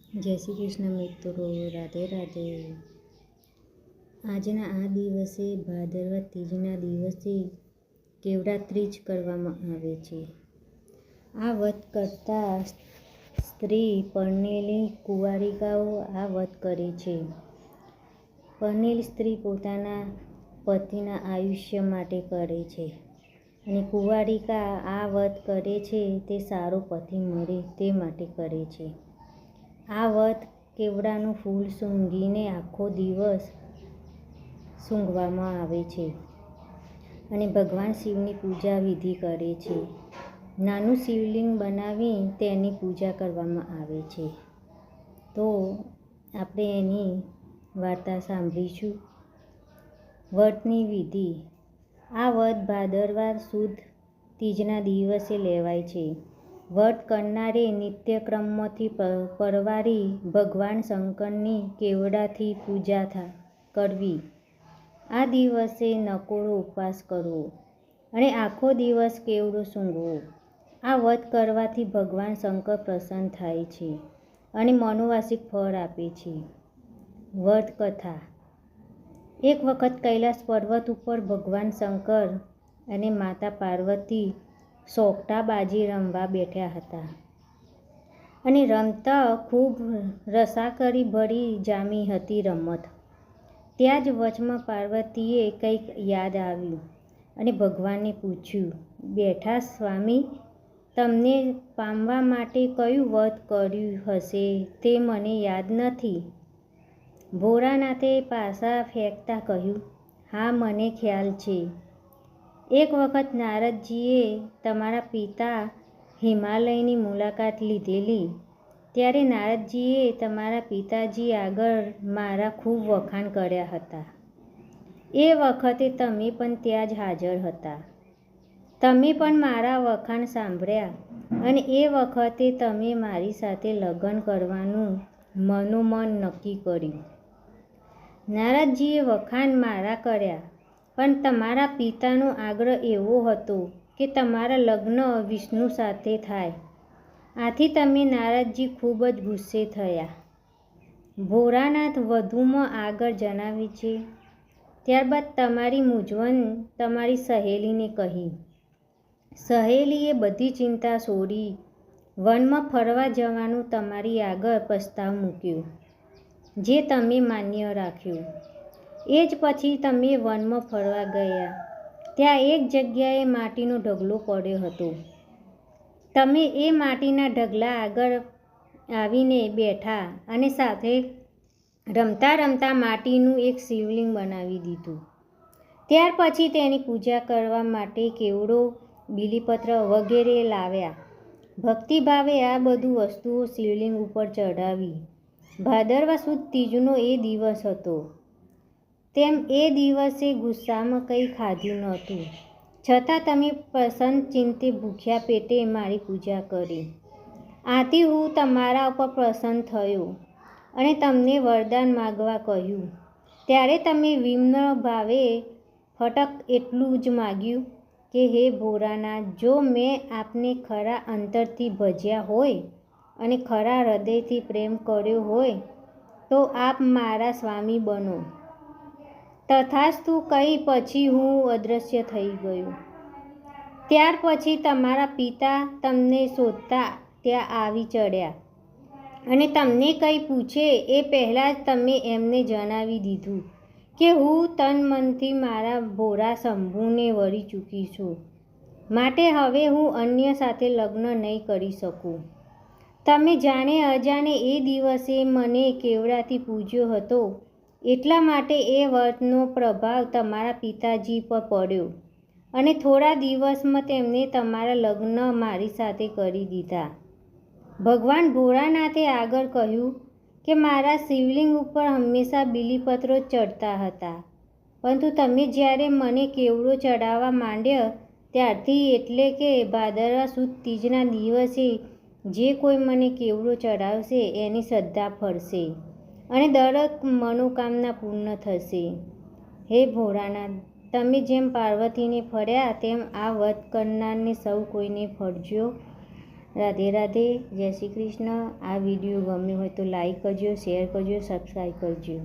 જય શ્રી કૃષ્ણ મિત્રો, રાધે રાધે. આજના આ દિવસે ભાદરવા ત્રીજના દિવસે કેવડા ત્રીજ કરવામાં આવે છે. આ વ્રત કરતા સ્ત્રી પરણેલી કુંવારિકાઓ આ વ્રત કરે છે. પરણેલી સ્ત્રી પોતાના પતિના આયુષ્ય માટે કરે છે અને કુંવારિકા આ વ્રત કરે છે તે સારો પતિ મળે તે માટે કરે છે. આ વ્રત કેવડાનું ફૂલ સૂંઘીને આખો દિવસ સૂંઘવામાં આવે છે અને ભગવાન શિવની પૂજા વિધિ કરે છે. નાનું શિવલિંગ બનાવી તેની પૂજા કરવામાં આવે છે. તો આપણે એની વાર્તા સાંભળીશું. વ્રતની વિધિ. આ વ્રત ભાદરવા સુદ ત્રીજના દિવસે લેવાય છે. વ્રત કરનારે નિત્યક્રમમાંથી પરવારી ભગવાન શંકરની કેવડાથી પૂજા કરવી. આ દિવસે નકોડો ઉપવાસ કરવો અને આખો દિવસ કેવડો સૂંઘવો. આ વ્રત કરવાથી ભગવાન શંકર પ્રસન્ન થાય છે અને મનોવાંછિત ફળ આપે છે. વ્રત કથા. એક વખત કૈલાસ પર્વત ઉપર ભગવાન શંકર અને માતા પાર્વતી સોગઠાબાજી રમવા બેઠા હતા અને રમતા ખૂબ રસાકરી ભરી જામી હતી રમત. ત્યાં જ વચમાં પાર્વતીએ કંઈક યાદ આવ્યું અને ભગવાનને પૂછ્યું, બેઠા સ્વામી, તમને પામવા માટે કયું વ્રત કર્યું હશે તે મને યાદ નથી. ભોળાનાથે પાસા ફેંકતા કહ્યું, હા, મને ખ્યાલ છે. એક વખત નારદજીએ તમારા પિતા હિમાલયની મુલાકાત લીધેલી. ત્યારે નારદજીએ તમારા પિતાજી આગળ મારા ખૂબ વખાણ કર્યા હતા. એ વખતે તમે પણ ત્યાં જ હાજર હતા. તમે પણ મારા વખાણ સાંભળ્યા અને એ વખતે તમે મારી સાથે લગ્ન કરવાનું મનોમન નક્કી કર્યું. નારદજીએ વખાણ મારા કર્યા, પણ તમારા પિતાનો આગ્રહ એવો હતો કે તમારા લગ્ન વિષ્ણુ સાથે થાય. આથી તમે નારદજી ખૂબ જ ગુસ્સે થયા. ભોળાનાથ વધુમાં આગળ જણાવે છે, ત્યારબાદ તમારી મૂંઝવણ તમારી સહેલીને કહી. સહેલીએ બધી ચિંતા છોડી વનમાં ફરવા જવાનું તમારી આગળ પ્રસ્તાવ મૂક્યો, જે તમે માન્ય રાખ્યો. એ જ પછી તમે વનમાં ફરવા ગયા. ત્યાં એક જગ્યાએ માટીનો ઢગલો પડ્યો હતો. તમે એ માટીના ઢગલા આગળ આવીને બેઠા અને સાથે રમતા રમતા માટીનું એક શિવલિંગ બનાવી દીધું. ત્યાર પછી તેની પૂજા કરવા માટે કેવડો, બીલીપત્ર વગેરે લાવ્યા. ભક્તિભાવે આ બધું વસ્તુઓ શિવલિંગ ઉપર ચઢાવી. ભાદરવા સુદ ત્રીજનો એ દિવસ હતો. તેમ એ દિવસે ગુસ્સામાં કંઈ ખાધું નહોતું, છતાં તમે પ્રસન્ન ચિત્તે ભૂખ્યા પેટે મારી પૂજા કરી. આથી હું તમારા ઉપર પ્રસન્ન થયો અને તમને વરદાન માગવા કહ્યું. ત્યારે તમે વિમ્ર ભાવે ફટક એટલું જ માગ્યું કે હે ભોળાનાથ, જો મેં આપને ખરા અંતરથી ભજ્યા હોય અને ખરા હૃદયથી પ્રેમ કર્યો હોય તો આપ મારા સ્વામી બનો. તથાસ્તુ કહી પછી હું અદૃશ્ય થઈ ગયો. ત્યાર પછી તમારા પિતા તમને શોધતા ત્યાં આવી ચડ્યા અને તમને કંઈ પૂછે એ પહેલાં જ તમે એમને જણાવી દીધું કે હું તન મનથી મારા ભોળા શંભુને વળી ચૂકી છું, માટે હવે હું અન્ય સાથે લગ્ન નહીં કરી શકું. તમે જાણે અજાણે એ દિવસે મને કેવડાથી પૂજ્યો હતો, એટલા માટે એ વ્રતનો પ્રભાવ તમારા પિતાજી પર પડ્યો અને થોડા દિવસમાં તેમને તમારા લગ્ન મારી સાથે કરી દીધા. ભગવાન ભોળાનાથે આગળ કહ્યું કે મારા શિવલિંગ ઉપર હંમેશા બીલીપત્રો ચડતા હતા, પરંતુ તમે જ્યારે મને કેવડો ચડાવવા માંડ્યો ત્યારથી, એટલે કે ભાદરવા સુદ ત્રીજના દિવસે જે કોઈ મને કેવડો ચડાવશે એની શ્રદ્ધા ફળશે અને દરેક મનોકામના પૂર્ણ થશે. હે ભોળાનાથ, તમે જેમ પાર્વતીને ફળ્યા તેમ આ વ્રત કરનારને સૌ કોઈને ફળજો. રાધે રાધે, જય શ્રી કૃષ્ણ. આ વિડીયો ગમ્યો હોય તો લાઈક કરજો, શેર કરજો, સબસ્ક્રાઈબ કરજો.